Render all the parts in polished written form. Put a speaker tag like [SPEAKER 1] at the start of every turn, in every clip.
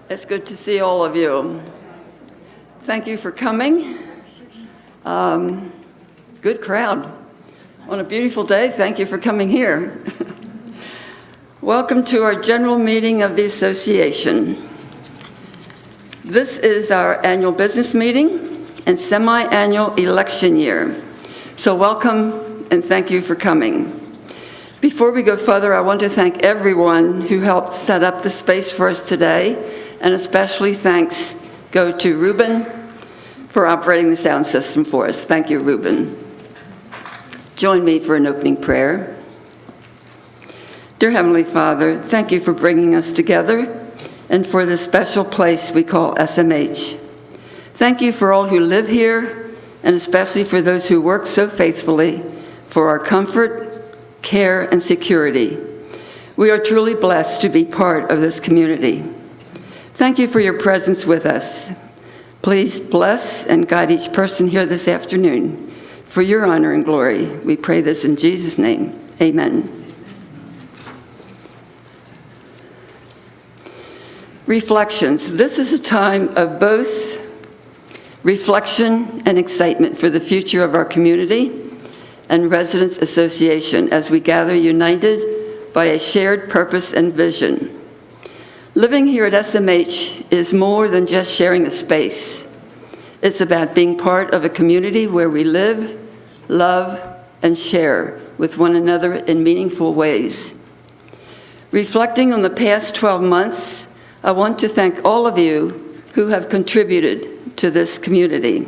[SPEAKER 1] It's good to see all of you. Thank you for coming. Good crowd. On a beautiful day, thank you for coming here. Welcome to our general meeting of the association. This is our annual business meeting and semi-annual election year. So welcome and thank you for coming. Before we go further, I want to thank everyone who helped set up the space for us today, and especially thanks go to Ruben for operating the sound system for us. Thank you, Ruben. Join me for an opening prayer. Dear Heavenly Father, thank you for bringing us together and for this special place we call SMH. Thank you for all who live here, and especially for those who work so faithfully for our comfort, care, and security. We are truly blessed to be part of this community. Thank you for your presence with us. Please bless and guide each person here this afternoon for your honor and glory. We pray this in Jesus' name. Amen. Reflections. This is a time of both reflection and excitement for the future of our community and Residents Association as we gather united by a shared purpose and vision. Living here at SMH is more than just sharing a space. It's about being part of a community where we live, love, and share with one another in meaningful ways. Reflecting on the past 12 months, I want to thank all of you who have contributed to this community.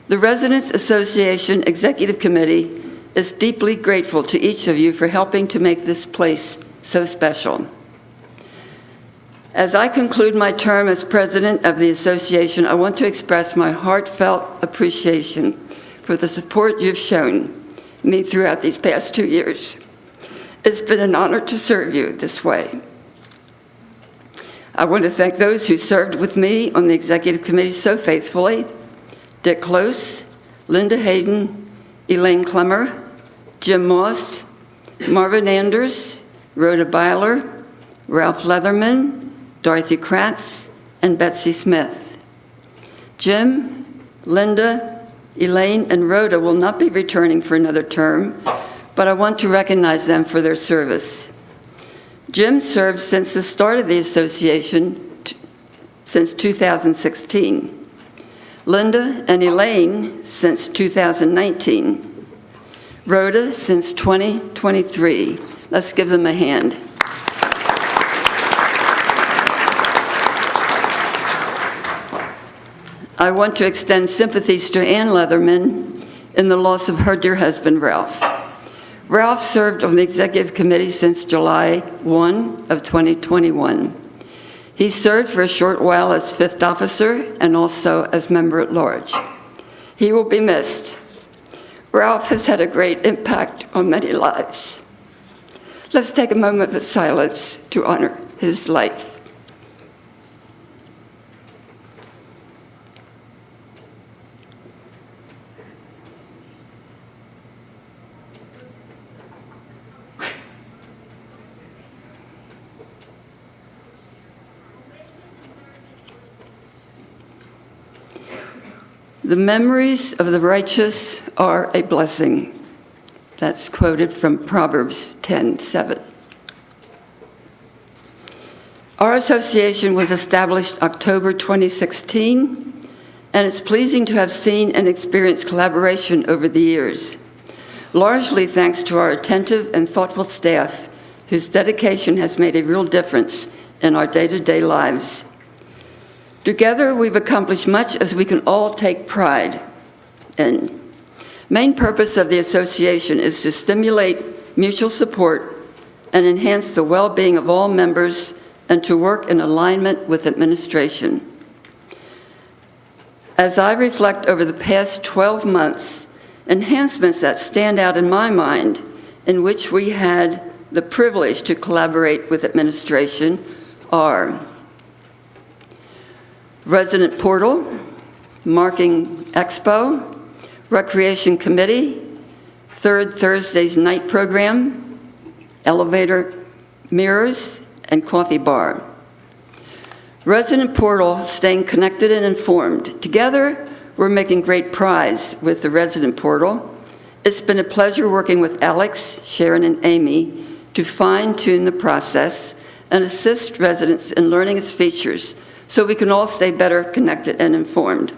[SPEAKER 1] The Residents Association Executive Committee is deeply grateful to each of you for helping to make this place so special. As I conclude my term as president of the association, I want to express my heartfelt appreciation for the support you've shown me throughout these past 2 years. It's been an honor to serve you this way. I want to thank those who served with me on the executive committee so faithfully: Dick Close, Linda Hayden, Elaine Clemmer, Jim Most, Marvin Anders, Rhoda Byler, Ralph Leatherman, Dorothy Kratz, and Betsy Smith. Jim, Linda, Elaine, and Rhoda will not be returning for another term, but I want to recognize them for their service. Jim served since the start of the association, since 2016. Linda and Elaine since 2019. Rhoda since 2023. Let's give them a hand. I want to extend sympathies to Ann Leatherman in the loss of her dear husband, Ralph. Ralph served on the executive committee since July 1 of 2021. He served for a short while as fifth officer and also as member at large. He will be missed. Ralph has had a great impact on many lives. Let's take a moment of silence to honor his life. The memories of the righteous are a blessing. That's quoted from Proverbs 10:7. Our association was established October 2016, and it's pleasing to have seen and experienced collaboration over the years, largely thanks to our attentive and thoughtful staff, whose dedication has made a real difference in our day-to-day lives. Together, we've accomplished much as we can all take pride in. Main purpose of the association is to stimulate mutual support and enhance the well-being of all members and to work in alignment with administration. As I reflect over the past 12 months, enhancements that stand out in my mind in which we had the privilege to collaborate with administration are Resident Portal, Marking Expo, Recreation Committee, Third Thursday's Night Program, Elevator Mirrors, and coffee bar. Resident Portal, staying connected and informed. Together, we're making great strides with the Resident Portal. It's been a pleasure working with Alex, Sharon, and Amy to fine-tune the process and assist residents in learning its features so we can all stay better connected and informed.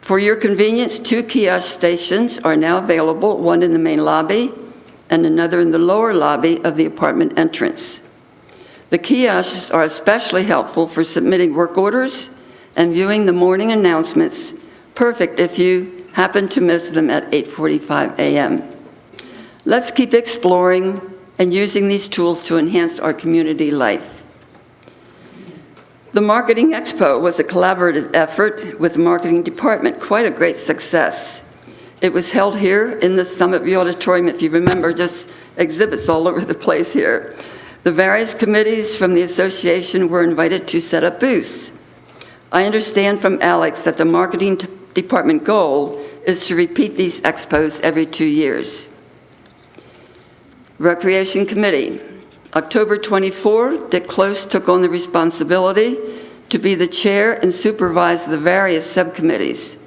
[SPEAKER 1] For your convenience, 2 kiosk stations are now available, one in the main lobby and another in the lower lobby of the apartment entrance. The kiosks are especially helpful for submitting work orders and viewing the morning announcements, perfect if you happen to miss them at 8:45 a.m. Let's keep exploring and using these tools to enhance our community life. The Marketing Expo was a collaborative effort with the marketing department, quite a great success. It was held here in the Summit View Auditorium, if you remember, just exhibits all over the place here. The various committees from the association were invited to set up booths. I understand from Alex that the marketing department goal is to repeat these expos every 2 years. Recreation Committee. October 24, Dick Close took on the responsibility to be the chair and supervise the various subcommittees.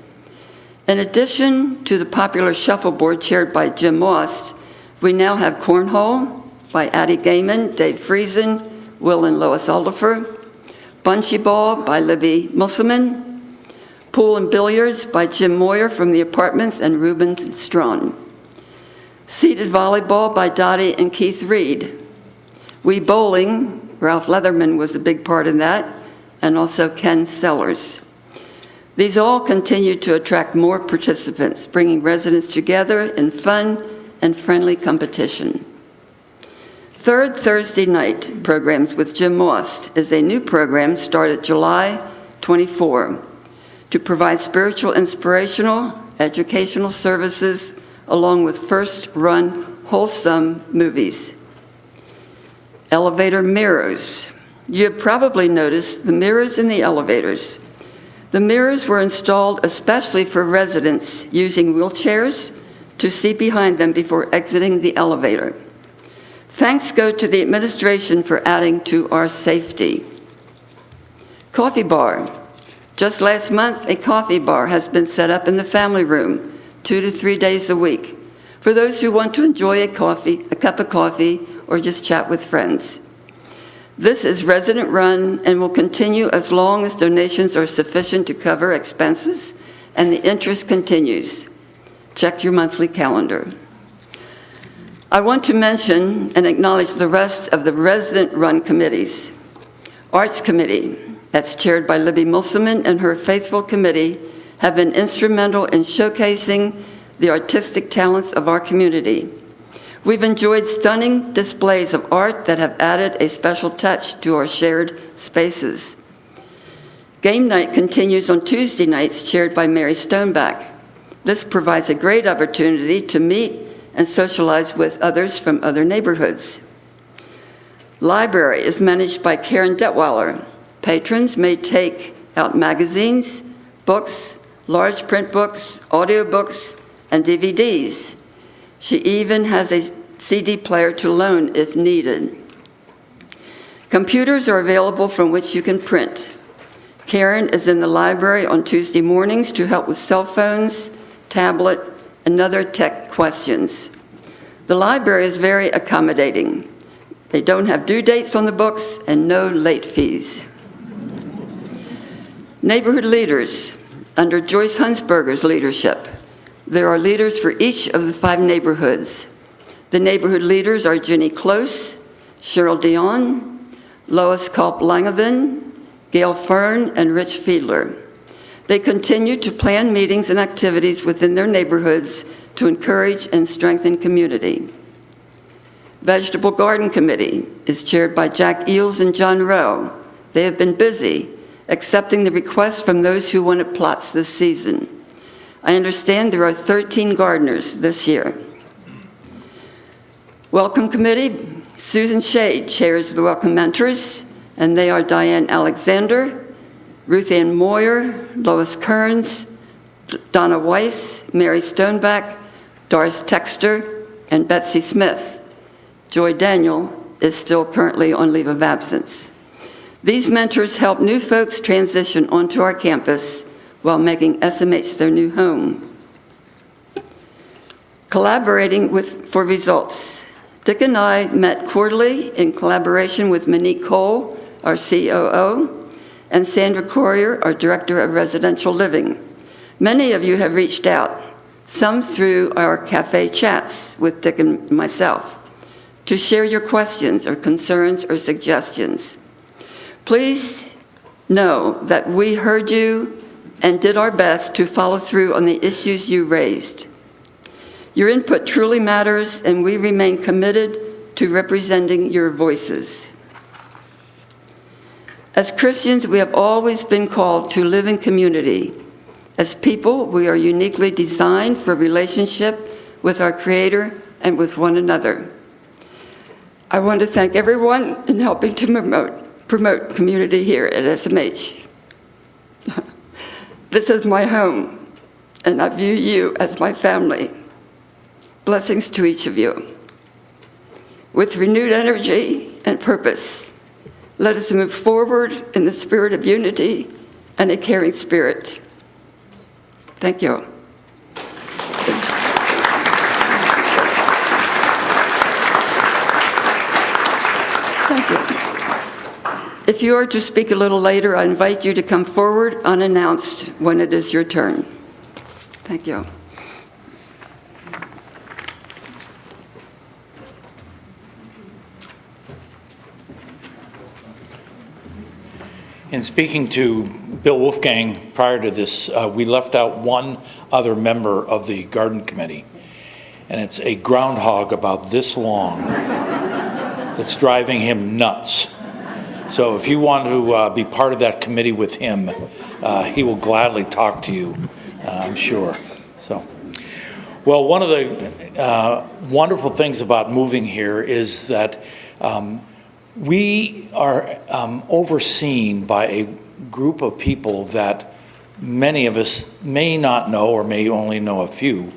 [SPEAKER 1] In addition to the popular shuffleboard chaired by Jim Most, we now have cornhole by Addie Gaiman, Dave Friesen, Will and Lois Aldifer, Bunchy Ball by Libby Musselman, Pool and Billiards by Jim Moyer from the apartments and Ruben Strawn, Seated Volleyball by Dottie and Keith Reed, Wii Bowling, Ralph Leatherman was a big part in that, and also Ken Sellers. These all continue to attract more participants, bringing residents together in fun and friendly competition. Third Thursday Night Programs with Jim Most is a new program started July 24 to provide spiritual, inspirational, educational services along with first-run wholesome movies. Elevator mirrors. You have probably noticed the mirrors in the elevators. The mirrors were installed especially for residents using wheelchairs to see behind them before exiting the elevator. Thanks go to the administration for adding to our safety. Coffee bar. Just last month, a coffee bar has been set up in the family room 2 to 3 days a week for those who want to enjoy a cup of coffee, or just chat with friends. This is resident-run and will continue as long as donations are sufficient to cover expenses and the interest continues. Check your monthly calendar. I want to mention and acknowledge the rest of the resident-run committees. Arts Committee, that's chaired by Libby Musselman and her faithful committee, have been instrumental in showcasing the artistic talents of our community. We've enjoyed stunning displays of art that have added a special touch to our shared spaces. Game night continues on Tuesday nights, chaired by Mary Stoneback. This provides a great opportunity to meet and socialize with others from other neighborhoods. Library is managed by Karen Detweiler. Patrons may take out magazines, books, large print books, audiobooks, and DVDs. She even has a CD player to loan if needed. Computers are available from which you can print. Karen is in the library on Tuesday mornings to help with cell phones, tablet, and other tech questions. The library is very accommodating. They don't have due dates on the books and no late fees. Neighborhood leaders. Under Joyce Hunsberger's leadership, there are leaders for each of the 5 neighborhoods. The neighborhood leaders are Jenny Close, Cheryl Dion, Lois Culp-Langevin, Gail Fern, and Rich Fiedler. They continue to plan meetings and activities within their neighborhoods to encourage and strengthen community. Vegetable Garden Committee is chaired by Jack Eels and John Rowe. They have been busy accepting the requests from those who wanted plots this season. I understand there are 13 gardeners this year. Welcome Committee, Susan Shade chairs the Welcome Mentors, and they are Diane Alexander, Ruth Ann Moyer, Lois Kearns, Donna Weiss, Mary Stoneback, Doris Texter, and Betsy Smith. Joy Daniel is still currently on leave of absence. These mentors help new folks transition onto our campus while making SMH their new home. Collaborating for results. Dick and I met quarterly in collaboration with Monique Cole, our COO, and Sandra Corrier, our Director of Residential Living. Many of you have reached out, some through our cafe chats with Dick and myself, to share your questions or concerns or suggestions. Please know that we heard you and did our best to follow through on the issues you raised. Your input truly matters, and we remain committed to representing your voices. As Christians, we have always been called to live in community. As people, we are uniquely designed for relationship with our Creator and with one another. I want to thank everyone in helping to promote community here at SMH. This is my home, and I view you as my family. Blessings to each of you. With renewed energy and purpose, let us move forward in the spirit of unity and a caring spirit. Thank you. Thank you. If you are to speak a little later, I invite you to come forward unannounced when it is your turn. Thank you.
[SPEAKER 2] In speaking to Bill Wolfgang prior to this, we left out one other member of the Garden Committee, and it's a groundhog about this long that's driving him nuts. So if you want to be part of that committee with him, he will gladly talk to you, I'm sure. So, well, one of the wonderful things about moving here is that we are overseen by a group of people that many of us may not know or may only know a few.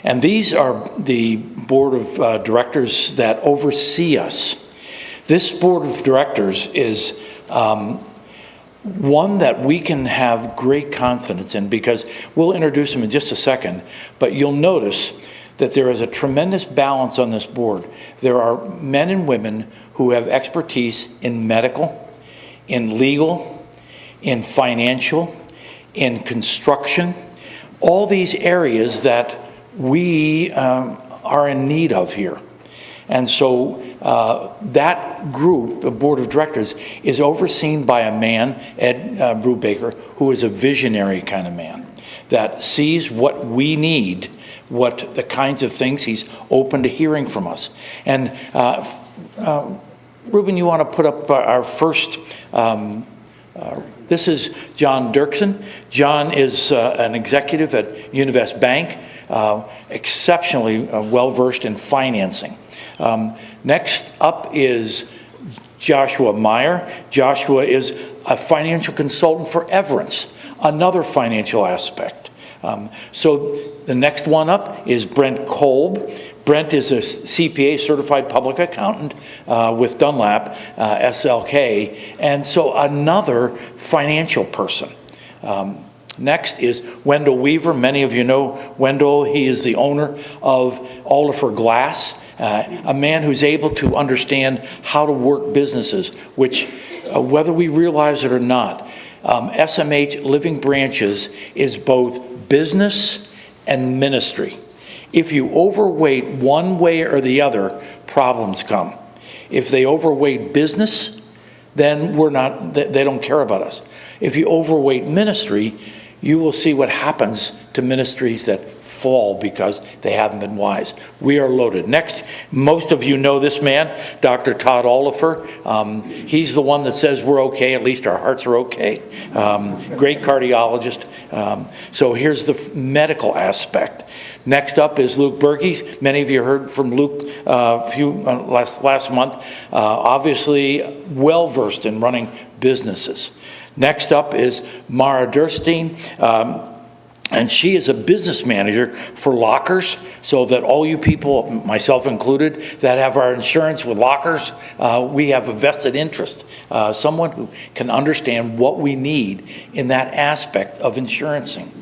[SPEAKER 2] And these are the board of directors that oversee us. This board of directors is one that we can have great confidence in, because we'll introduce them in just a second, but you'll notice that there is a tremendous balance on this board. There are men and women who have expertise in medical, in legal, in financial, in construction, all these areas that we are in need of here. And so that group, the board of directors, is overseen by a man, Ed Brubaker, who is a visionary kind of man that sees what we need, what the kinds of things he's open to hearing from us. And Ruben, you want to put up our first, this is John Dirksen. John is an executive at Univest Bank, exceptionally well-versed in financing. Next up is Joshua Meyer. Joshua is a financial consultant for Everence, another financial aspect. So the next one up is Brent Kolb. Brent is a CPA, certified public accountant with Dunlap, SLK, and so another financial person. Next is Wendell Weaver. Many of you know Wendell. He is the owner of Oliver Glass, a man who's able to understand how to work businesses, which, whether we realize it or not, SMH Living Branches is both business and ministry. If you overweight one way or the other, problems come. If they overweight business, then they don't care about us. If you overweight ministry, you will see what happens to ministries that fall because they haven't been wise. We are loaded. Next, most of you know this man, Dr. Todd Oliver. He's the one that says we're okay, at least our hearts are okay. Great cardiologist. So here's the medical aspect. Next up is Luke Berkey. Many of you heard from Luke last month. Obviously well-versed in running businesses. Next up is Mara Durstein. And she is a business manager for lockers, so that all you people, myself included, that have our insurance with lockers, we have a vested interest. Someone who can understand what we need in that aspect of insurancing.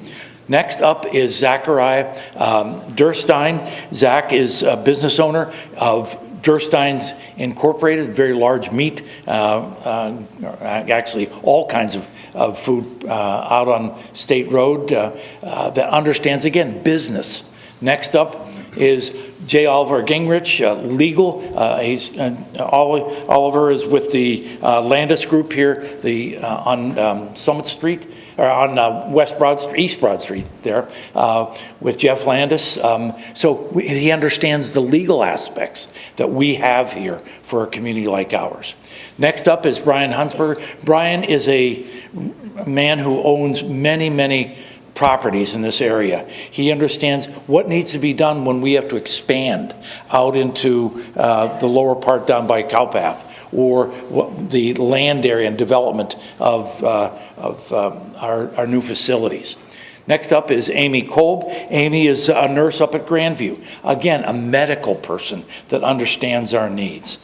[SPEAKER 2] Next up is Zachariah Durstein. Zach is a business owner of Durstein's Incorporated, very large meat, actually all kinds of food out on State Road that understands, again, business. Next up is J. Oliver Gingrich, legal. Oliver is with the Landis Group here on Summit Street, or on East Broad Street there, with Jeff Landis. So he understands the legal aspects that we have here for a community like ours. Next up is Brian Hunsberger. Brian is a man who owns many, many properties in this area. He understands what needs to be done when we have to expand out into the lower part down by Cowpath, or the land area and development of our new facilities. Next up is Amy Kolb. Amy is a nurse up at Grandview. Again, a medical person that understands our needs.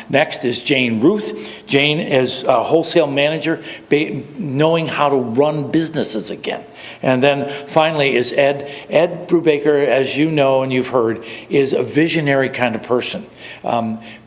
[SPEAKER 2] Next is Jane Ruth. Jane is a wholesale manager, knowing how to run businesses again. And then finally is Ed. Ed Brubaker, as you know and you've heard, is a visionary kind of person.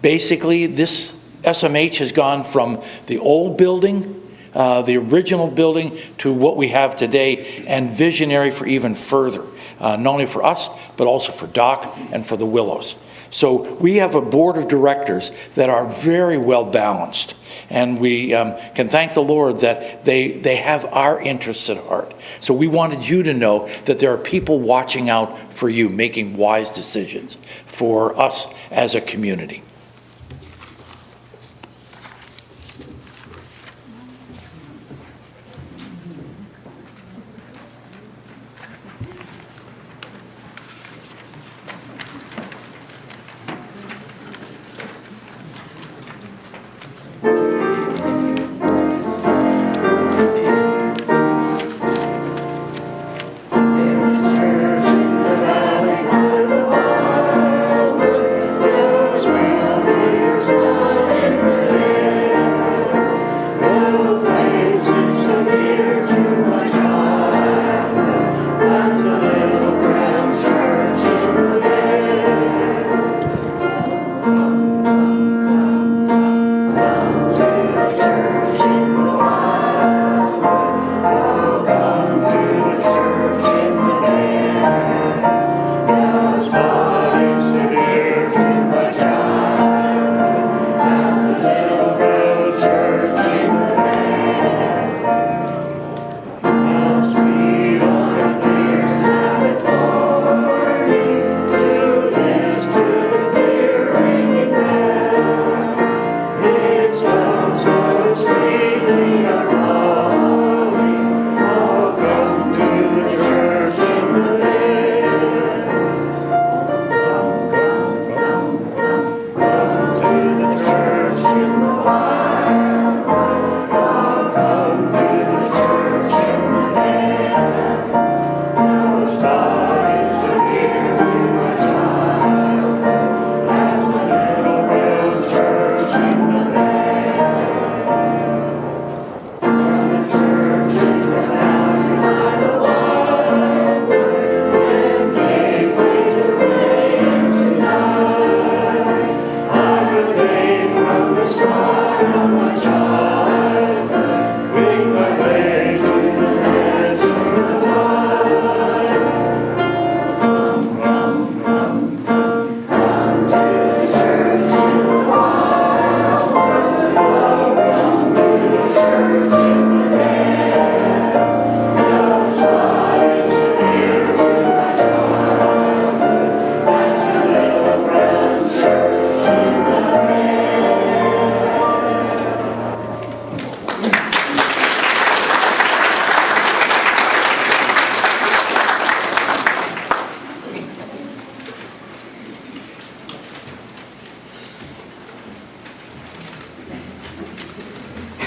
[SPEAKER 2] Basically, this SMH has gone from the old building, the original building, to what we have today, and visionary for even further, not only for us, but also for Doc and for the Willows. So we have a board of directors that are very well balanced, and we can thank the Lord that they have our interests at heart. So we wanted you to know that there are people watching out for you, making wise decisions for us as a community.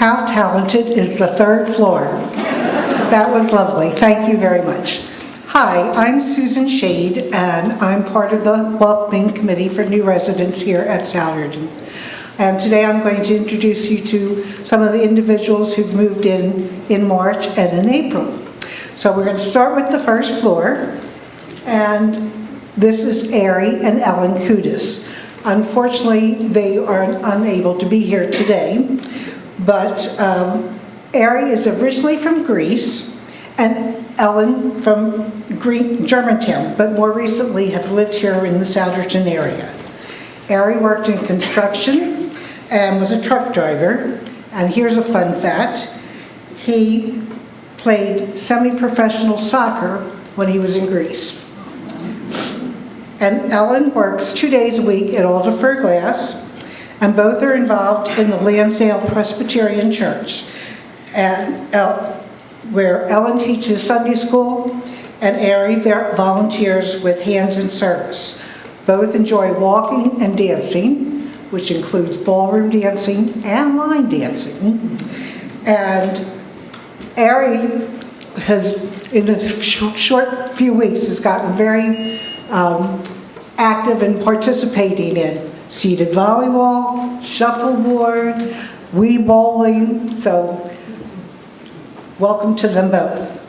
[SPEAKER 3] How talented is the third floor? That was lovely. Thank you very much. Hi, I'm Susan Shade, and I'm part of the Welcoming Committee for New Residents here at Salyerton. And today I'm going to introduce you to some of the individuals who've moved in March and in April. So we're going to start with the first floor, and this is Ari and Ellen Kudis. Unfortunately, they are unable to be here today, but Ari is originally from Greece, and Ellen from Germantown, but more recently have lived here in the Salyerton area. Ari worked in construction and was a truck driver, and here's a fun fact. He played semi-professional soccer when he was in Greece. And Ellen works 2 days a week at Alderfer Glass, and both are involved in the Lansdale Presbyterian Church, and where Ellen teaches Sunday school and Ari volunteers with Hands in Service. Both enjoy walking and dancing, which includes ballroom dancing and line dancing. And Ari has, in a short few weeks, has gotten very active in participating in seated volleyball, shuffleboard, Wii bowling, so welcome to them both.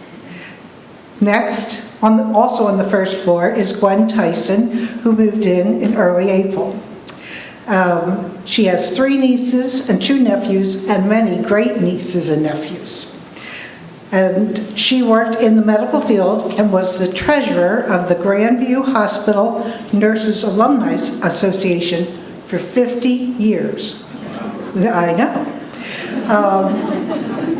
[SPEAKER 3] Next, also on the first floor, is Gwen Tyson, who moved in early April. She has 3 nieces and 2 nephews, and many great nieces and nephews. And she worked in the medical field and was the treasurer of the Grandview Hospital Nurses Alumni Association for 50 years. I know.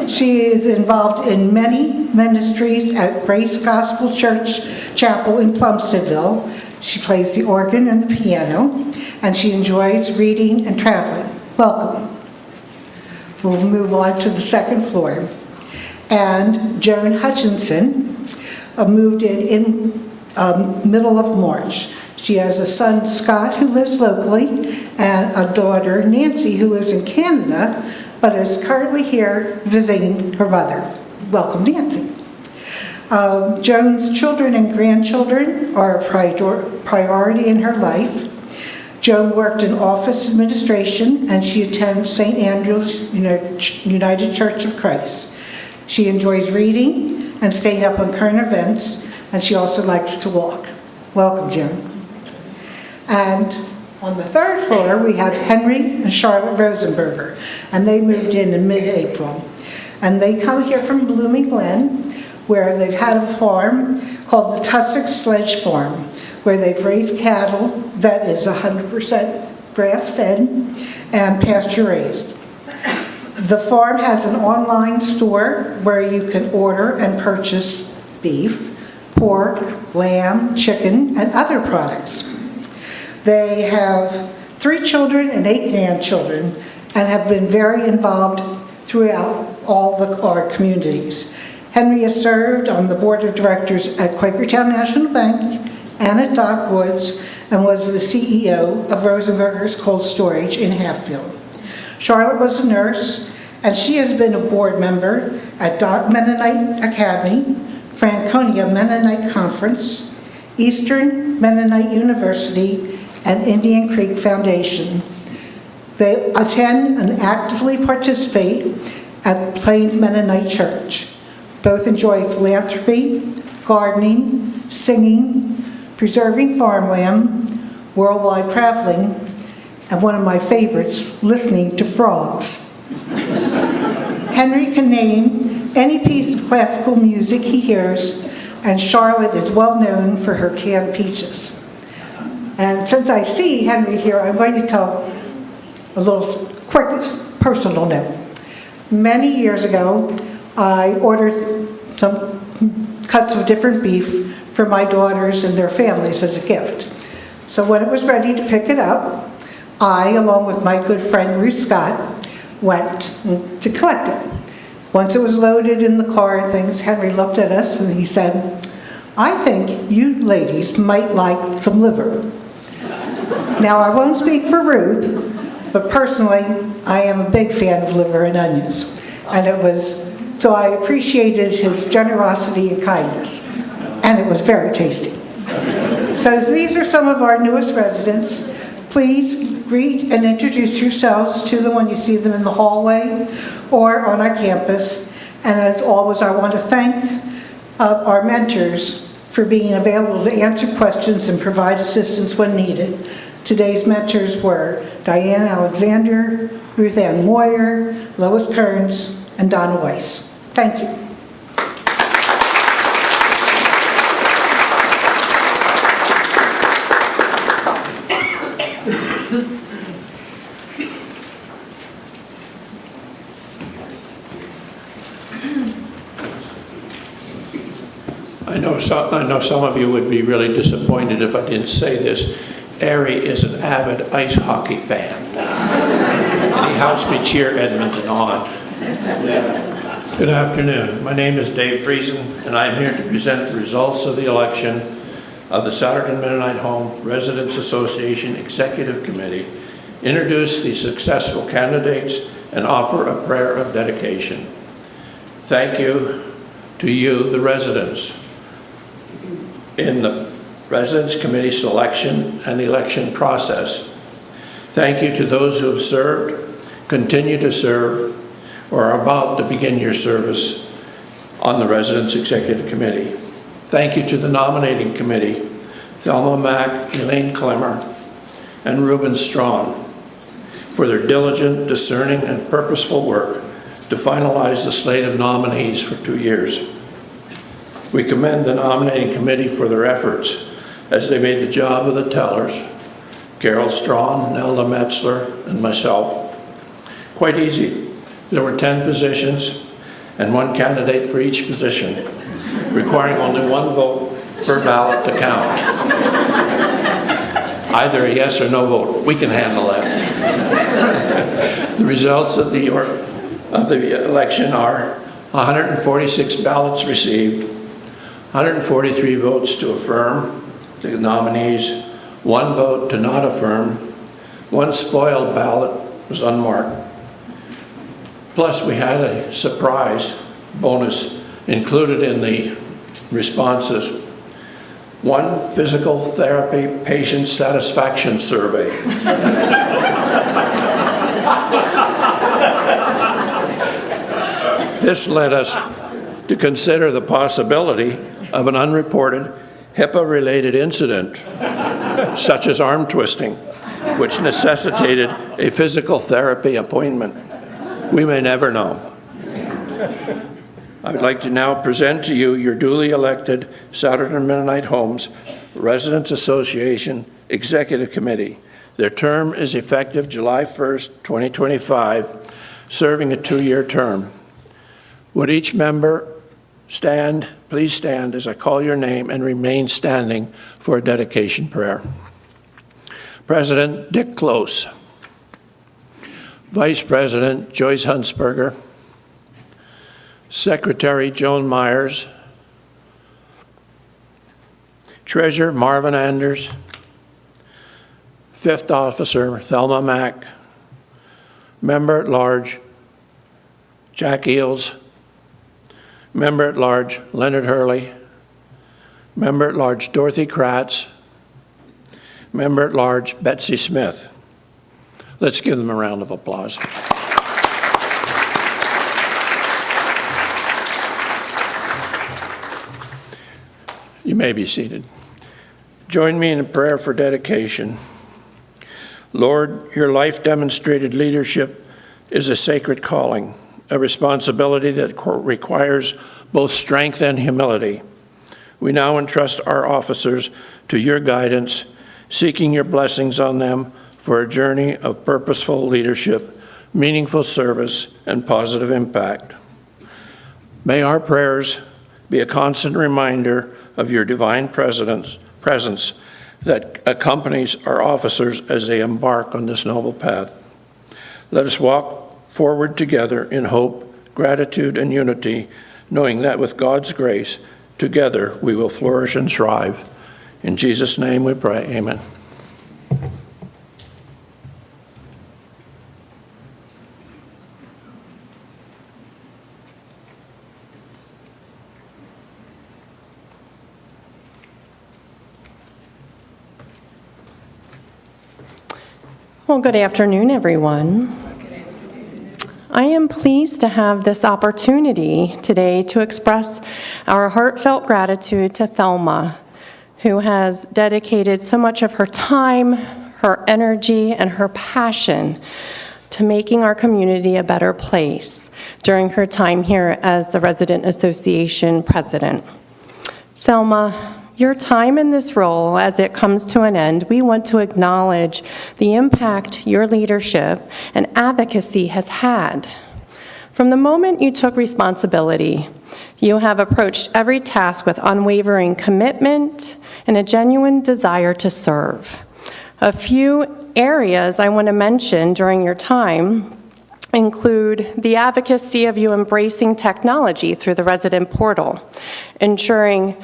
[SPEAKER 3] She is involved in many ministries at Grace Gospel Church Chapel in Plumsteadville. She plays the organ and the piano, and she enjoys reading and traveling. Welcome. We'll move on to the second floor. And Joan Hutchinson moved in middle of March. She has a son, Scott, who lives locally, and a daughter, Nancy, who lives in Canada, but is currently here visiting her mother. Welcome, Nancy. Joan's children and grandchildren are a priority in her life. Joan worked in office administration, and she attends St. Andrew's United Church of Christ. She enjoys reading and staying up on current events, and she also likes to walk. Welcome, Joan. And on the third floor, we have Henry and Charlotte Rosenberger, and they moved in mid-April. And they come here from Blooming Glen, where they've had a farm called the Tussock Sledge Farm, where they've raised cattle that is 100% grass-fed and pasture-raised. The farm has an online store where you can order and purchase beef, pork, lamb, chicken, and other products. They have 3 children and 8 grandchildren and have been very involved throughout all our communities. Henry has served on the board of directors at Quakertown National Bank and at Dock Woods, and was the CEO of Rosenberger's Cold Storage in Hatfield. Charlotte was a nurse, and she has been a board member at Dock Mennonite Academy, Franconia Mennonite Conference, Eastern Mennonite University, and Indian Creek Foundation. They attend and actively participate at Plains Mennonite Church. Both enjoy philanthropy, gardening, singing, preserving farmland, worldwide traveling, and one of my favorites, listening to frogs. Henry can name any piece of classical music he hears, and Charlotte is well known for her canned peaches. And since I see Henry here, I'm going to tell a little quick personal note. Many years ago, I ordered some cuts of different beef for my daughters and their families as a gift. So when it was ready to pick it up, I, along with my good friend Ruth Scott, went to collect it. Once it was loaded in the car and things, Henry looked at us and he said, "I think you ladies might like some liver." Now, I won't speak for Ruth, but personally, I am a big fan of liver and onions. And it was So I appreciated his generosity and kindness, and it was very tasty. So these are some of our newest residents. Please greet and introduce yourselves to them when you see them in the hallway or on our campus. And as always, I want to thank our mentors for being available to answer questions and provide assistance when needed. Today's mentors were Diane Alexander, Ruth Ann Moyer, Lois Kearns, and Donna Weiss. Thank you.
[SPEAKER 4] I know some of you would be really disappointed if I didn't say this. Ari is an avid ice hockey fan. And he helps me cheer Edmonton on. Good afternoon. My name is Dave Friesen, and I'm here to present the results of the election of the Souderton Mennonite Home Residents Association Executive Committee, introduce the successful candidates, and offer a prayer of dedication. Thank you to you, the residents, in the Residents Committee selection and election process. Thank you to those who have served, continue to serve, or are about to begin your service on the Residents Executive Committee. Thank you to the nominating committee, Thelma Mack, Elaine Clemmer, and Reuben Strawn, for their diligent, discerning, and purposeful work to finalize the slate of nominees for 2 years. We commend the nominating committee for their efforts as they made the job of the tellers, Carol Strawn, Nelda Metzler, and myself, quite easy. There were 10 positions and 1 candidate for each position, requiring only 1 vote per ballot to count. Either a yes or no vote. We can handle that. The results of the election are 146 ballots received, 143 votes to affirm the nominees, 1 vote to not affirm, 1 spoiled ballot was unmarked. Plus, we had a surprise bonus included in the responses. 1 physical therapy patient satisfaction survey. This led us to consider the possibility of an unreported HIPAA-related incident, such as arm twisting, which necessitated a physical therapy appointment. We may never know. I would like to now present to you your duly elected Souderton Mennonite Homes Residents Association Executive Committee. Their term is effective July 1st, 2025, serving a 2-year term. Would each member please stand as I call your name and remain standing for a dedication prayer. President Dick Close. Vice President Joyce Huntsberger. Secretary Joan Myers. Treasurer Marvin Anders. 5th Officer Thelma Mack. Member at Large Jack Eels. Member at Large Leonard Hurley. Member at Large Dorothy Kratz. Member at Large Betsy Smith. Let's give them a round of applause. You may be seated. Join me in a prayer for dedication. Lord, your life demonstrated leadership is a sacred calling, a responsibility that requires both strength and humility. We now entrust our officers to your guidance, seeking your blessings on them for a journey of purposeful leadership, meaningful service, and positive impact. May our prayers be a constant reminder of your divine presence that accompanies our officers as they embark on this noble path. Let us walk forward together in hope, gratitude, and unity, knowing that with God's grace, together we will flourish and thrive. In Jesus' name we pray, amen.
[SPEAKER 5] Well, good afternoon, everyone. I am pleased to have this opportunity today to express our heartfelt gratitude to Thelma, who has dedicated so much of her time, her energy, and her passion to making our community a better place during her time here as the Resident Association President. Thelma, your time in this role, as it comes to an end, we want to acknowledge the impact your leadership and advocacy has had. From the moment you took responsibility, you have approached every task with unwavering commitment and a genuine desire to serve. A few areas I want to mention during your time include the advocacy of you embracing technology through the resident portal, ensuring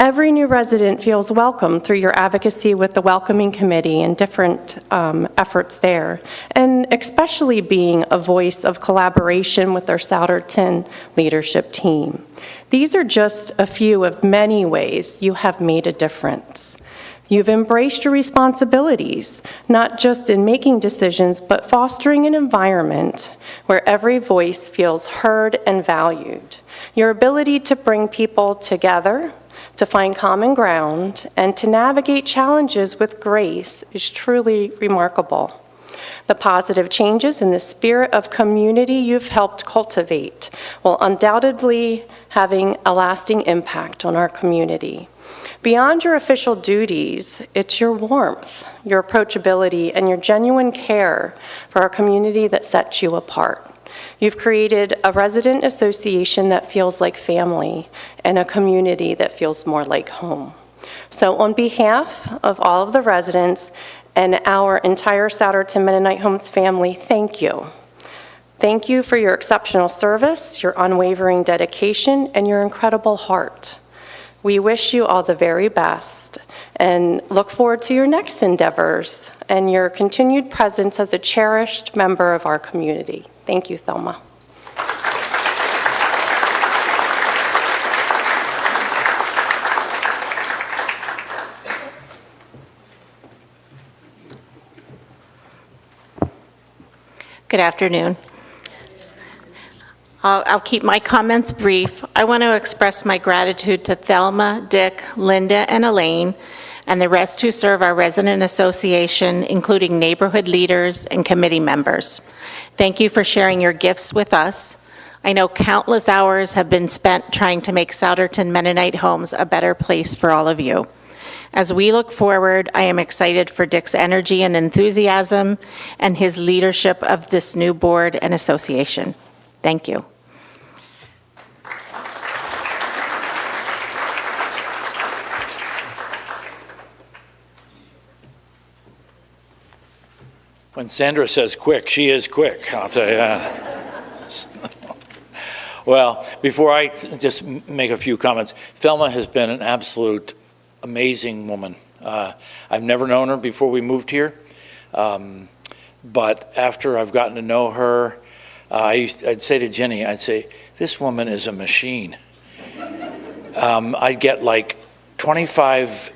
[SPEAKER 5] every new resident feels welcome through your advocacy with the Welcoming Committee and different efforts there, and especially being a voice of collaboration with our Souderton leadership team. These are just a few of many ways you have made a difference. You've embraced your responsibilities, not just in making decisions, but fostering an environment where every voice feels heard and valued. Your ability to bring people together, to find common ground, and to navigate challenges with grace is truly remarkable. The positive changes in the spirit of community you've helped cultivate will undoubtedly having a lasting impact on our community. Beyond your official duties, it's your warmth, your approachability, and your genuine care for our community that sets you apart. You've created a resident association that feels like family and a community that feels more like home. So on behalf of all of the residents and our entire Souderton Mennonite Homes family, thank you. Thank you for your exceptional service, your unwavering dedication, and your incredible heart. We wish you all the very best and look forward to your next endeavors and your continued presence as a cherished member of our community. Thank you, Thelma.
[SPEAKER 6] Good afternoon. I'll keep my comments brief. I want to express my gratitude to Thelma, Dick, Linda, and Elaine, and the rest who serve our resident association, including neighborhood leaders and committee members. Thank you for sharing your gifts with us. I know countless hours have been spent trying to make Souderton Mennonite Homes a better place for all of you. As we look forward, I am excited for Dick's energy and enthusiasm and his leadership of this new board and association. Thank you.
[SPEAKER 2] When Sandra says quick, she is quick, I'll tell you that. Well, before I just make a few comments, Thelma has been an absolute amazing woman. I've never known her before we moved here, but after I've gotten to know her, I'd say to Jenny, I'd say, this woman is a machine. I'd get like 25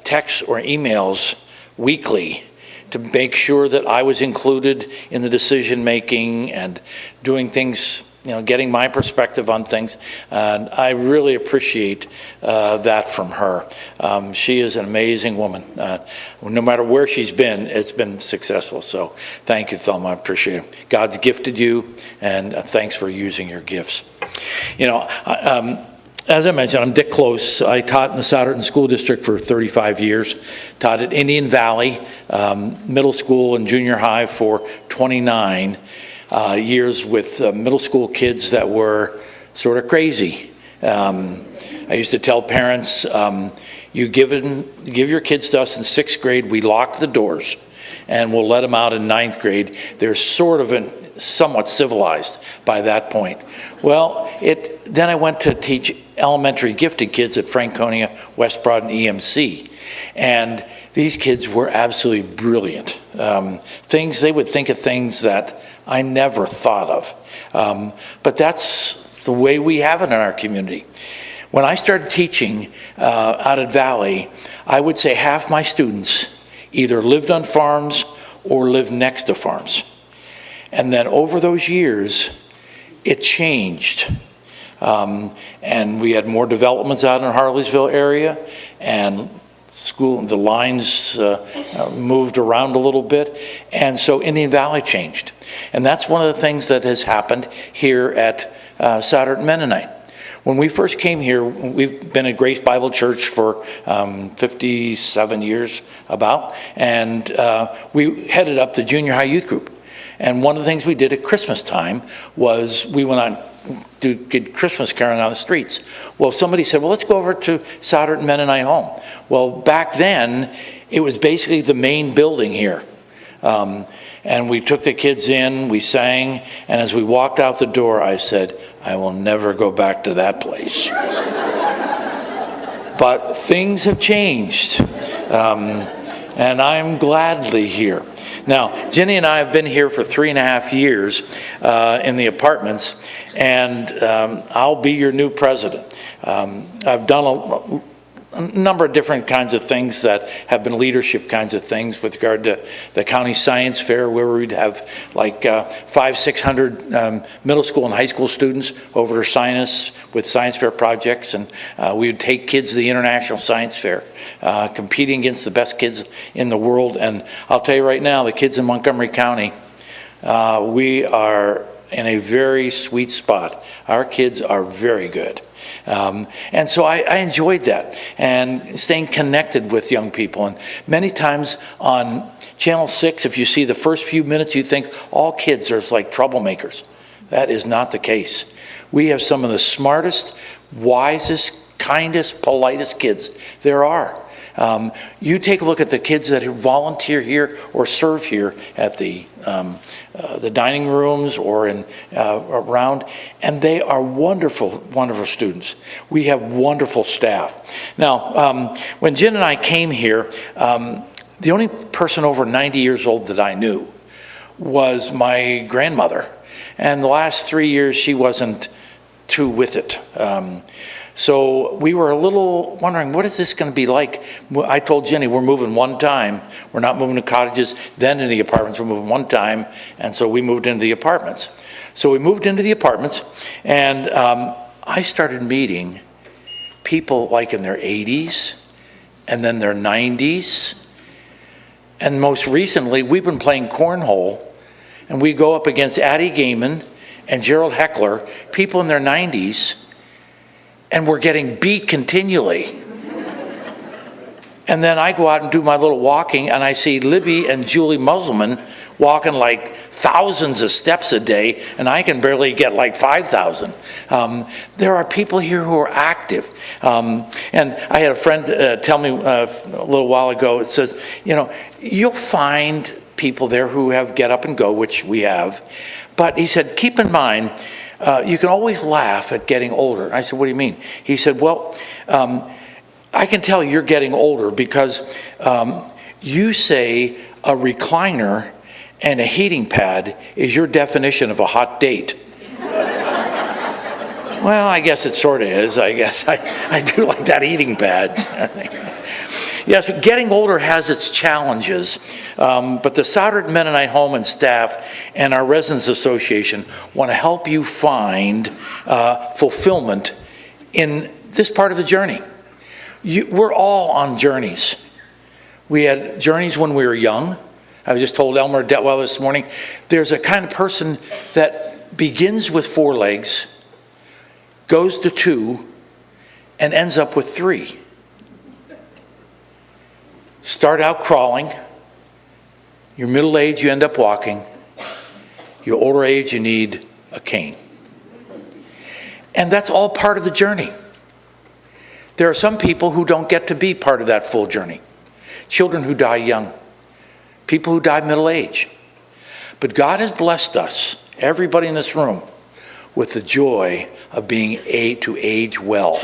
[SPEAKER 2] texts or emails weekly to make sure that I was included in the decision-making and doing things, getting my perspective on things. And I really appreciate that from her. She is an amazing woman. No matter where she's been, it's been successful. So thank you, Thelma. I appreciate it. God's gifted you, and thanks for using your gifts. As I mentioned, I'm Dick Close. I taught in the Souderton School District for 35 years, taught at Indian Valley Middle School and Junior High for 29 years with middle school kids that were sort of crazy. I used to tell parents, you give your kids to us in 6th grade, we lock the doors, and we'll let them out in 9th grade. They're sort of somewhat civilized by that point. Well, then I went to teach elementary gifted kids at Franconia, West Broad, and EMC. And these kids were absolutely brilliant. They would think of things that I never thought of. But that's the way we have it in our community. When I started teaching out at Valley, I would say half my students either lived on farms or lived next to farms. And then over those years, it changed. And we had more developments out in the Harleysville area, and the lines moved around a little bit, and so Indian Valley changed. And that's one of the things that has happened here at Souderton Mennonite. When we first came here, we've been at Grace Bible Church for 57 years about, and we headed up the junior high youth group. And one of the things we did at Christmas time was we went on to get Christmas caroling on the streets. Well, somebody said, well, let's go over to Souderton Mennonite Home. Well, back then, it was basically the main building here. And we took the kids in, we sang, and as we walked out the door, I said, I will never go back to that place. But things have changed, and I'm gladly here. Now, Jenny and I have been here for 3.5 years in the apartments, and I'll be your new president. I've done a number of different kinds of things that have been leadership kinds of things with regard to the county science fair, where we'd have like 500-600 middle school and high school students over to Sinus with science fair projects, and we would take kids to the international science fair, competing against the best kids in the world. And I'll tell you right now, the kids in Montgomery County, we are in a very sweet spot. Our kids are very good. And so I enjoyed that, and staying connected with young people. And many times on Channel 6, if you see the first few minutes, you think all kids are like troublemakers. That is not the case. We have some of the smartest, wisest, kindest, politest kids there are. You take a look at the kids that volunteer here or serve here at the dining rooms or in around, and they are wonderful, wonderful students. We have wonderful staff. Now, when Jen and I came here, the only person over 90 years old that I knew was my grandmother, and the last 3 years she wasn't too with it. So we were a little wondering, what is this going to be like? I told Jenny, we're moving one time. We're not moving to cottages, then into the apartments. We're moving one time, and so we moved into the apartments. So we moved into the apartments, and I started meeting people like in their 80s, and then their 90s. And most recently, we've been playing cornhole, and we go up against Addie Gaiman and Gerald Heckler, people in their 90s, and we're getting beat continually. And then I go out and do my little walking, and I see Libby and Julie Musselman walking like thousands of steps a day, and I can barely get like 5,000. There are people here who are active. And I had a friend tell me a little while ago, it says, you know, you'll find people there who have get up and go, which we have. But he said, keep in mind, you can always laugh at getting older. I said, what do you mean? He said, well, I can tell you're getting older because you say a recliner and a heating pad is your definition of a hot date. Well, I guess it sort of is. I guess I do like that heating pad. Yes, but getting older has its challenges, but the Souderton Mennonite Home and staff and our Residents Association want to help you find fulfillment in this part of the journey. We're all on journeys. We had journeys when we were young. I just told Elmer Detwell this morning, there's a kind of person that begins with 4 legs, goes to 2, and ends up with 3. Start out crawling. Your middle age, you end up walking. Your older age, you need a cane. And that's all part of the journey. There are some people who don't get to be part of that full journey. Children who die young. People who die middle age. But God has blessed us, everybody in this room, with the joy of being to age well.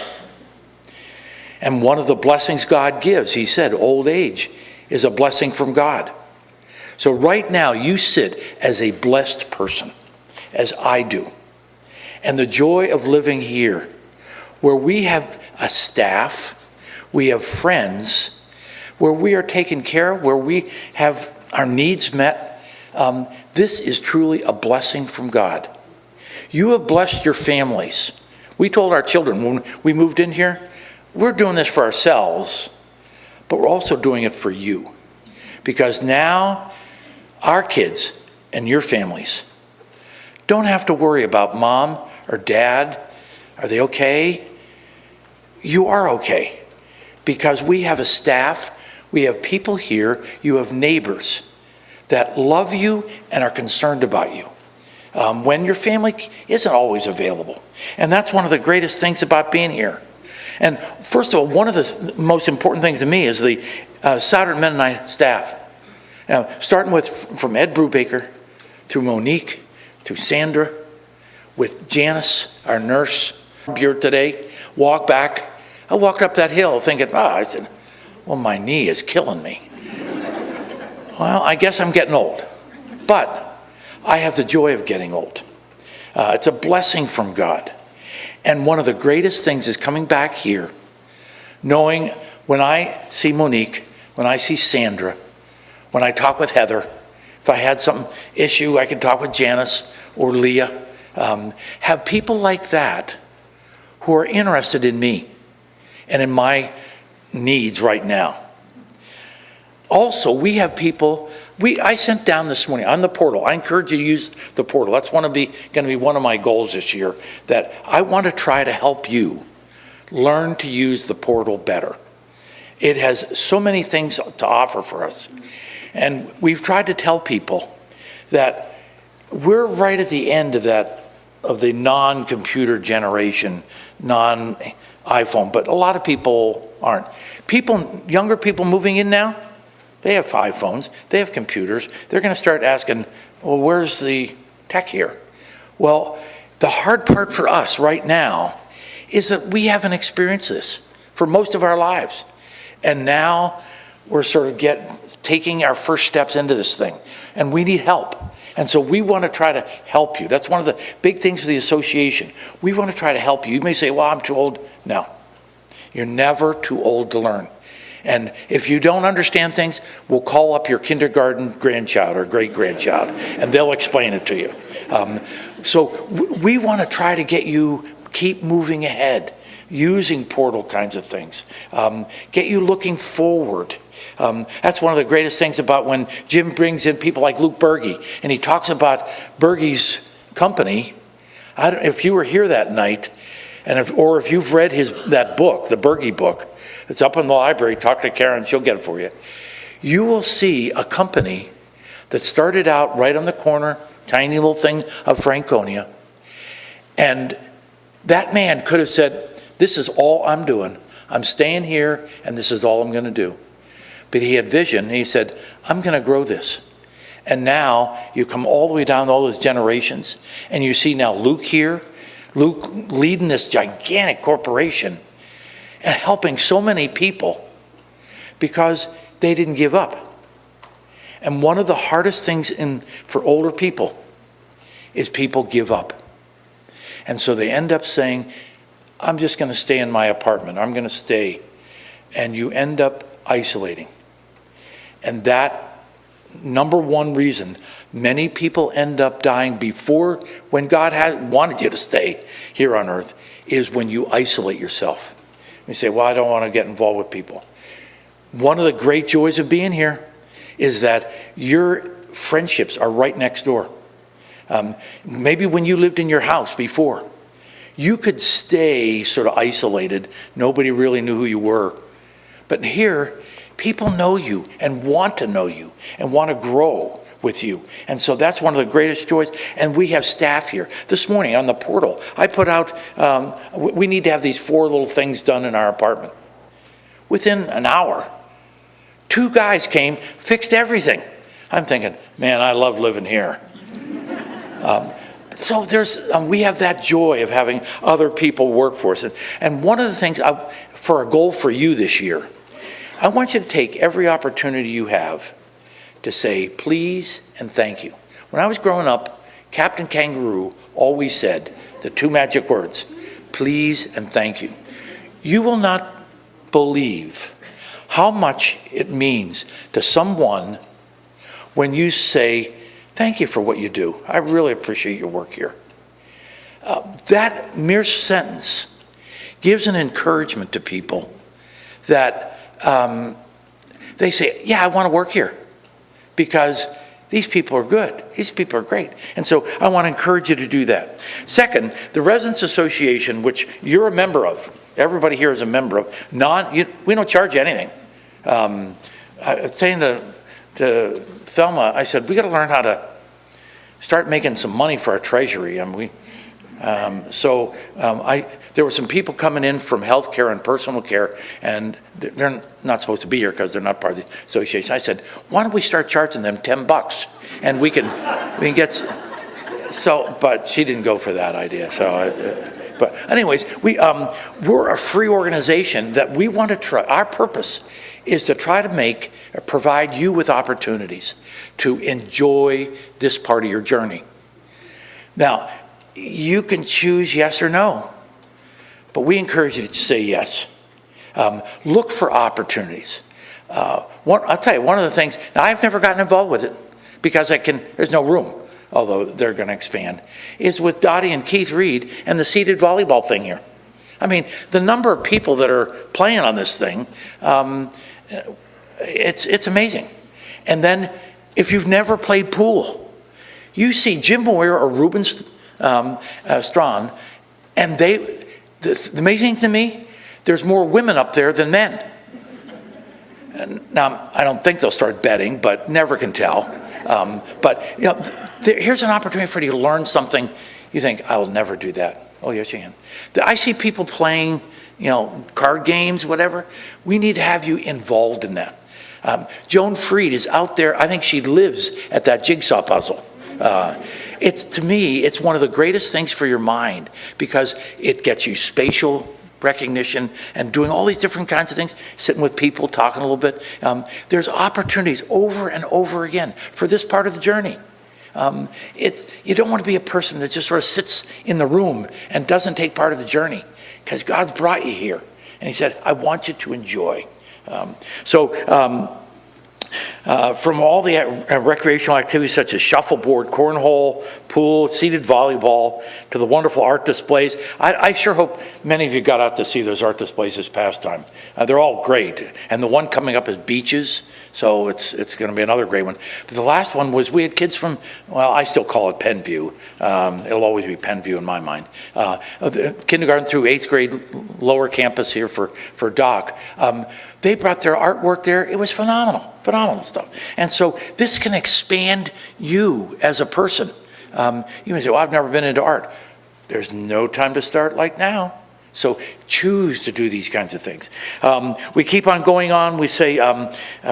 [SPEAKER 2] And one of the blessings God gives, he said, old age is a blessing from God. So right now, you sit as a blessed person, as I do. And the joy of living here, where we have a staff, we have friends, where we are taken care of, where we have our needs met. This is truly a blessing from God. You have blessed your families. We told our children when we moved in here, we're doing this for ourselves, but we're also doing it for you. Because now our kids and your families don't have to worry about mom or dad. Are they okay? You are okay. Because we have a staff, we have people here, you have neighbors that love you and are concerned about you when your family isn't always available. And that's one of the greatest things about being here. And first of all, one of the most important things to me is the Souderton Mennonite staff. Starting with from Ed Brubaker, through Monique, through Sandra, with Janice, our nurse, here today, walk back. I walked up that hill thinking, I said, well, my knee is killing me. Well, I guess I'm getting old, but I have the joy of getting old. It's a blessing from God. And one of the greatest things is coming back here, knowing when I see Monique, when I see Sandra, when I talk with Heather, if I had some issue, I could talk with Janice or Leah. Have people like that who are interested in me and in my needs right now. Also, we have people, I sent down this morning on the portal. I encourage you to use the portal. That's going to be one of my goals this year, that I want to try to help you learn to use the portal better. It has so many things to offer for us. And we've tried to tell people that we're right at the end of the non-computer generation, non-iPhone, but a lot of people aren't. Younger people moving in now, they have iPhones, they have computers. They're going to start asking, well, where's the tech here? Well, the hard part for us right now is that we haven't experienced this for most of our lives. And now we're sort of taking our first steps into this thing, and we need help. And so we want to try to help you. That's one of the big things for the association. We want to try to help you. You may say, well, I'm too old. No, you're never too old to learn. And if you don't understand things, we'll call up your kindergarten grandchild or great-grandchild, and they'll explain it to you. So we want to try to get you keep moving ahead, using portal kinds of things, get you looking forward. That's one of the greatest things about when Jim brings in people like Luke Berge, and he talks about Berge's company. If you were here that night, or if you've read that book, the Berge book, it's up in the library, talk to Karen, she'll get it for you. You will see a company that started out right on the corner, tiny little thing of Franconia. And that man could have said, this is all I'm doing. I'm staying here, and this is all I'm going to do. But he had vision, and he said, I'm going to grow this. And now you come all the way down all those generations, and you see now Luke here, Luke leading this gigantic corporation and helping so many people because they didn't give up. And one of the hardest things for older people is people give up. And so they end up saying, I'm just going to stay in my apartment. I'm going to stay. And you end up isolating. And that number one reason many people end up dying before when God wanted you to stay here on earth is when you isolate yourself. You say, well, I don't want to get involved with people. One of the great joys of being here is that your friendships are right next door. Maybe when you lived in your house before, you could stay sort of isolated. Nobody really knew who you were. But here, people know you and want to know you and want to grow with you. And so that's one of the greatest joys. And we have staff here. This morning on the portal, I put out, we need to have these 4 little things done in our apartment. Within an hour, 2 guys came, fixed everything. I'm thinking, man, I love living here. So we have that joy of having other people work for us. And one of the things, for a goal for you this year, I want you to take every opportunity you have to say please and thank you. When I was growing up, Captain Kangaroo always said the 2 magic words, please and thank you. You will not believe how much it means to someone when you say, thank you for what you do. I really appreciate your work here. That mere sentence gives an encouragement to people that they say, yeah, I want to work here because these people are good. These people are great. And so I want to encourage you to do that. Second, the Residents Association, which you're a member of, everybody here is a member of, we don't charge you anything. I was saying to Thelma, I said, we got to learn how to start making some money for our treasury. And there were some people coming in from healthcare and personal care, and they're not supposed to be here because they're not part of the association. I said, why don't we start charging them $10, and we can get. So, but she didn't go for that idea. So, but anyways, we're a free organization that we want to try. Our purpose is to try to provide you with opportunities to enjoy this part of your journey. Now, you can choose yes or no, but we encourage you to say yes. Look for opportunities. I'll tell you, one of the things, now I've never gotten involved with it because there's no room, although they're going to expand, is with Dottie and Keith Reed and the seated volleyball thing here. I mean, the number of people that are playing on this thing, it's amazing. And then if you've never played pool, you see Jim Moyer or Ruben Strawn, and the amazing thing to me, there's more women up there than men. And now, I don't think they'll start betting, but never can tell. But here's an opportunity for you to learn something. You think, I will never do that. Oh, yes, you can. I see people playing, card games, whatever. We need to have you involved in that. Joan Freed is out there. I think she lives at that jigsaw puzzle. To me, it's one of the greatest things for your mind because it gets you spatial recognition and doing all these different kinds of things, sitting with people, talking a little bit. There's opportunities over and over again for this part of the journey. You don't want to be a person that just sort of sits in the room and doesn't take part of the journey because God's brought you here. And he said, I want you to enjoy. From all the recreational activities such as shuffleboard, cornhole, pool, seated volleyball, to the wonderful art displays. I sure hope many of you got out to see those art displays this past time. They're all great. And the one coming up is beaches, so it's going to be another great one. But the last one was we had kids from, I still call it Penview. It'll always be Penview in my mind. Kindergarten through 8th grade, lower campus here for Doc. They brought their artwork there. It was phenomenal stuff. And so this can expand you as a person. You may say, well, I've never been into art. There's no time to start like now. So choose to do these kinds of things. We keep on going on. We say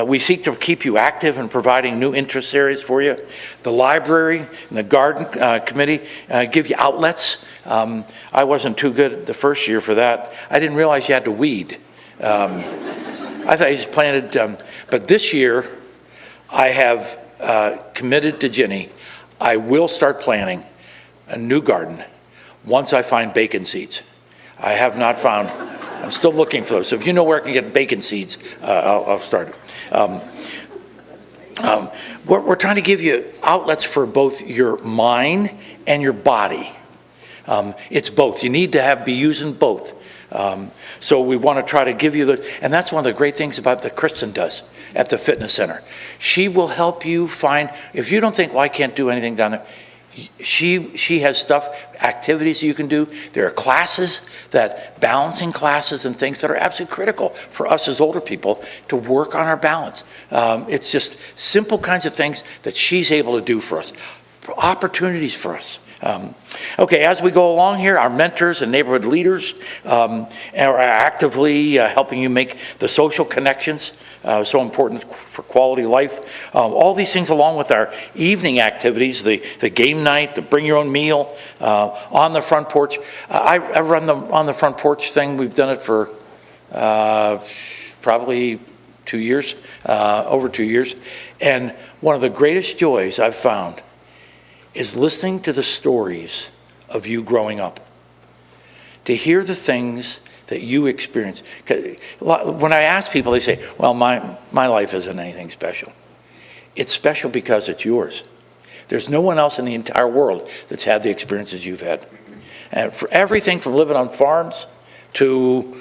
[SPEAKER 2] we seek to keep you active and providing new interest areas for you. The library and the garden committee give you outlets. I wasn't too good the first year for that. I didn't realize you had to weed. I thought you just planted, but this year I have committed to Ginny. I will start planting a new garden once I find bacon seeds. I have not found, I'm still looking for those. So if you know where I can get bacon seeds, I'll start it. We're trying to give you outlets for both your mind and your body. It's both. You need to be using both. So we want to try to give you and that's one of the great things about that Kristen does at the fitness center. She will help you find, if you don't think, well, I can't do anything down there, she has activities you can do. There are classes, balancing classes and things that are absolutely critical for us as older people to work on our balance. It's just simple kinds of things that she's able to do for us, opportunities for us. Okay, as we go along here, our mentors and neighborhood leaders are actively helping you make the social connections so important for quality life. All these things along with our evening activities, the game night, the bring your own meal, on the front porch. I run the on the front porch thing. We've done it for probably 2 years, over 2 years. And one of the greatest joys I've found is listening to the stories of you growing up, to hear the things that you experience. When I ask people, they say, well, my life isn't anything special. it's special because it's yours. There's no one else in the entire world that's had the experiences you've had. And for everything from living on farms to,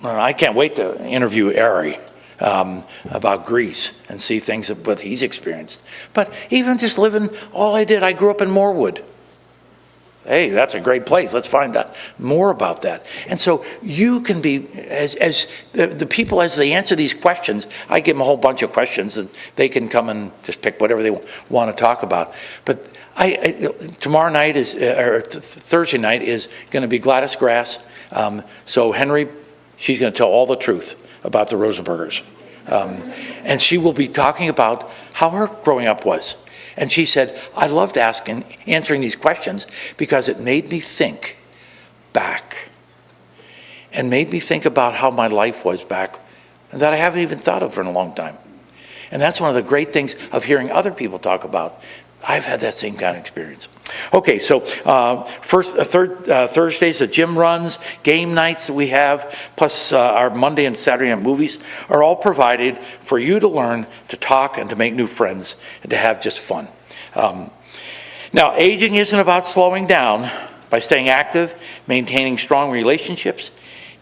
[SPEAKER 2] I can't wait to interview Ari about Greece and see things that what he's experienced. But even just living, I grew up in Morewood. Hey, that's a great place. Let's find out more about that. And so you can be, as the people, as they answer these questions, I give them a whole bunch of questions that they can come and just pick whatever they want to talk about. But tomorrow night or Thursday night is going to be Gladys Grass. So Henry, she's going to tell all the truth about the Rosenbergers. And she will be talking about how her growing up was. And she said, I loved answering these questions because it made me think back and made me think about how my life was back and that I haven't even thought of for a long time. And that's one of the great things of hearing other people talk about. I've had that same kind of experience. Okay, so Thursdays, the gym runs, game nights that we have, plus our Monday and Saturday night movies are all provided for you to learn, to talk, and to make new friends, and to have just fun. Now, aging isn't about slowing down. By staying active, maintaining strong relationships,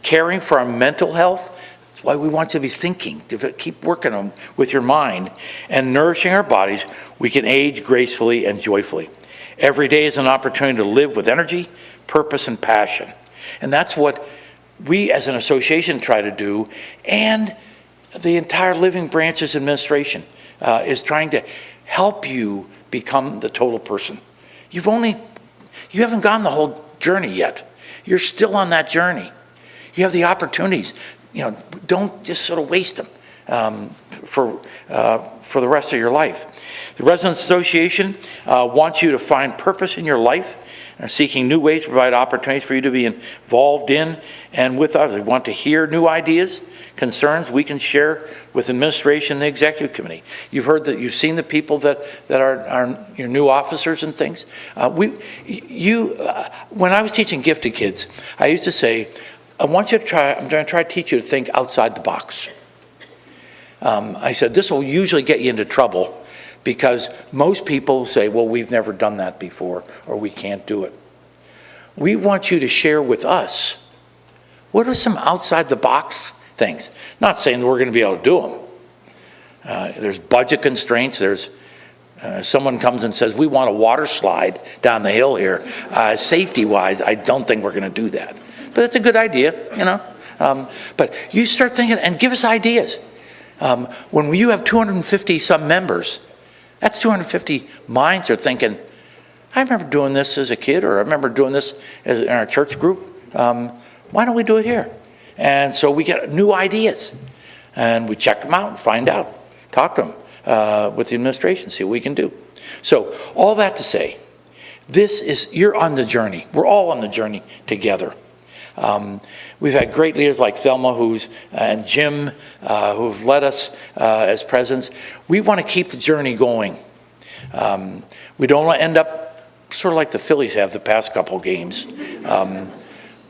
[SPEAKER 2] caring for our mental health. That's why we want you to be thinking, to keep working on with your mind, and nourishing our bodies, we can age gracefully and joyfully. Every day is an opportunity to live with energy, purpose, and passion. And that's what we as an association try to do, and the entire Living Branches administration is trying to help you become the total person. You haven't gone the whole journey yet. You're still on that journey. You have the opportunities. Don't just sort of waste them for the rest of your life. The Residents Association wants you to find purpose in your life and are seeking new ways to provide opportunities for you to be involved in and with others. We want to hear new ideas, concerns we can share with administration and the executive committee. You've heard that, you've seen the people that are your new officers and things. When I was teaching gifted kids, I used to say, I'm going to try to teach you to think outside the box. I said, this will usually get you into trouble because most people say, well, we've never done that before, or we can't do it. We want you to share with us, what are some outside the box things? Not saying that we're going to be able to do them. There's budget constraints. There's someone comes and says, we want a water slide down the hill here. Safety-wise, I don't think we're going to do that. But it's a good idea, But you start thinking and give us ideas. When you have 250 some members, that's 250 minds are thinking, I remember doing this as a kid, or I remember doing this in our church group. Why don't we do it here? And so we get new ideas, and we check them out and find out, talk to them with the administration, see what we can do. So all that to say, you're on the journey. We're all on the journey together. We've had great leaders like Thelma and Jim who've led us as presidents. We want to keep the journey going. We don't want to end up sort of like the Phillies have the past couple games.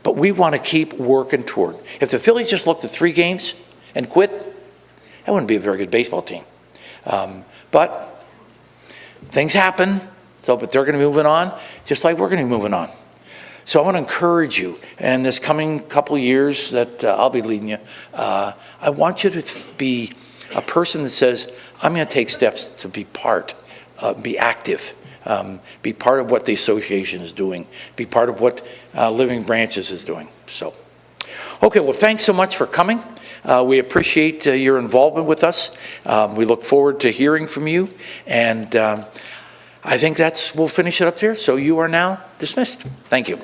[SPEAKER 2] But we want to keep working toward. If the Phillies just looked at 3 games and quit, that wouldn't be a very good baseball team. But things happen, but they're going to be moving on, just like we're going to be moving on. So I want to encourage you, and this coming couple years that I'll be leading you, I want you to be a person that says, I'm going to take steps to be be active, be part of what the association is doing, be part of what Living Branches is doing. So, okay, well, thanks so much for coming. We appreciate your involvement with us. We look forward to hearing from you, and I think we'll finish it up here. So you are now dismissed. Thank you.